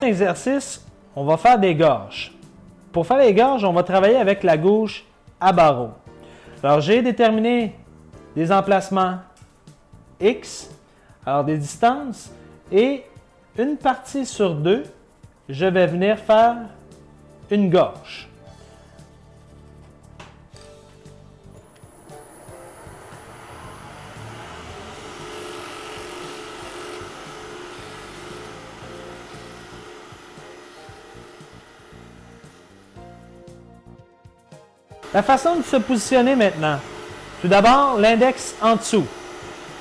Exercice, on va faire des gorges. Pour faire les gorges, on va travailler avec la gouge à barreaux. Alors, j'ai déterminé des emplacements X, alors des distances, et une partie sur deux, je vais venir faire une gorge. La façon de se positionner maintenant. Tout d'abord, l'index en dessous.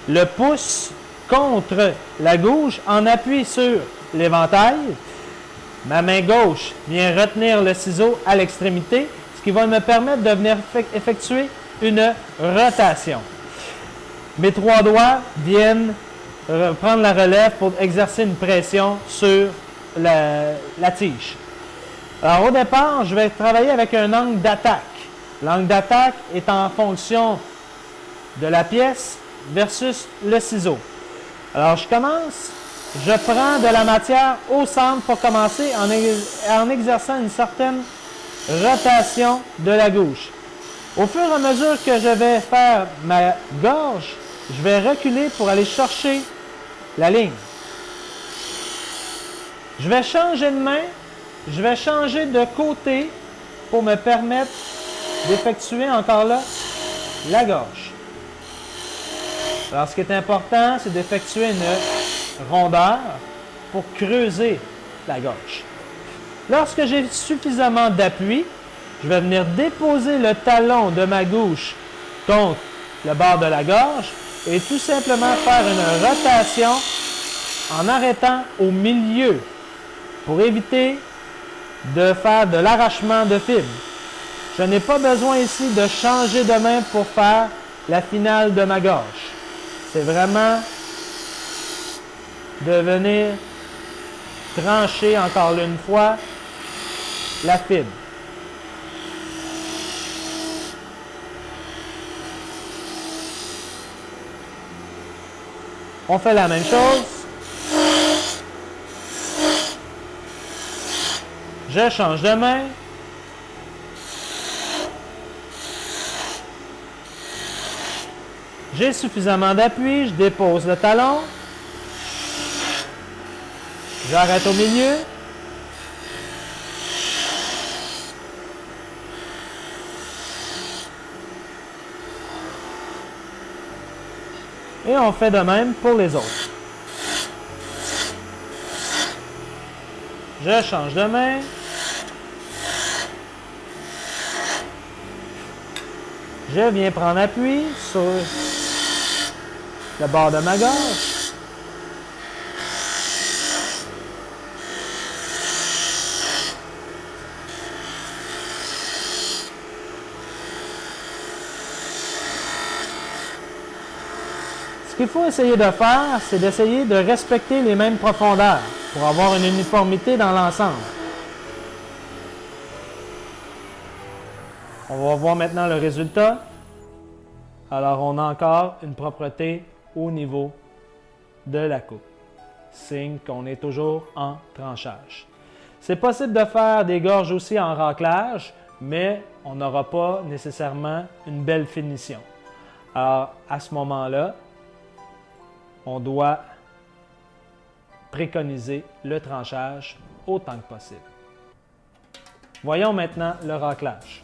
Le pouce contre la gouge en appui sur l'éventail. Ma main gauche vient retenir le ciseau à l'extrémité, ce qui va me permettre de venir effectuer une rotation. Mes trois doigts viennent prendre la relève pour exercer une pression sur la tige. Alors au départ, je vais travailler avec un angle d'attaque. L'angle d'attaque est en fonction de la pièce versus le ciseau. Alors je commence, je prends de la matière au centre pour commencer en exerçant une certaine rotation de la gouge. Au fur et à mesure que je vais faire ma gorge, je vais reculer pour aller chercher la ligne. Je vais changer de main, je vais changer de côté pour me permettre d'effectuer encore là la gorge. Alors, ce qui est important, c'est d'effectuer une rondeur pour creuser la gorge. Lorsque j'ai suffisamment d'appui, je vais venir déposer le talon de ma gouge contre le bord de la gorge et tout simplement faire une rotation en arrêtant au milieu pour éviter de faire de l'arrachement de fibres. Je n'ai pas besoin ici de changer de main pour faire la finale de ma gorge. C'est vraiment de venir trancher encore une fois la fibre. On fait la même chose. Je change de main. J'ai suffisamment d'appui, je dépose le talon. J'arrête au milieu. Et on fait de même pour les autres. Je change de main. Je viens prendre appui sur le bord de ma gorge. Ce qu'il faut essayer de faire, c'est d'essayer de respecter les mêmes profondeurs pour avoir une uniformité dans l'ensemble. On va voir maintenant le résultat. Alors, on a encore une propreté au niveau de la coupe. Signe qu'on est toujours en tranchage. C'est possible de faire des gorges aussi en raclage, mais on n'aura pas nécessairement une belle finition. Alors, à ce moment-là, on doit préconiser le tranchage autant que possible. Voyons maintenant le raclage.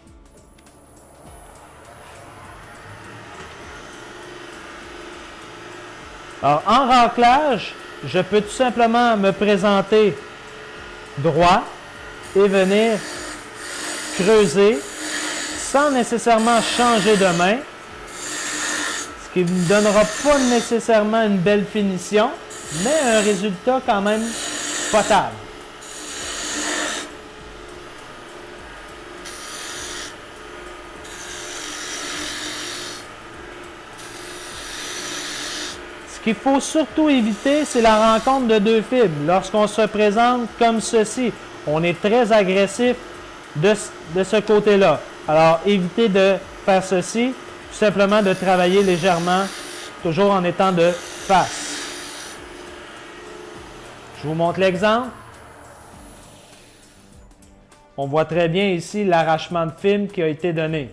Alors, en raclage, je peux tout simplement me présenter droit et venir creuser sans nécessairement changer de main, ce qui ne donnera pas nécessairement une belle finition, mais un résultat quand même potable. Ce qu'il faut surtout éviter, c'est la rencontre de deux fibres. Lorsqu'on se présente comme ceci, on est très agressif de ce côté-là. Alors, évitez de faire ceci, tout simplement de travailler légèrement, toujours en étant de face. Je vous montre l'exemple. On voit très bien ici l'arrachement de film qui a été donné.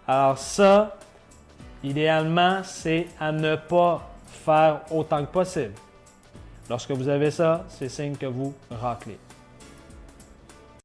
Alors ça, idéalement, c'est à ne pas faire autant que possible. Lorsque vous avez ça, c'est signe que vous raclez.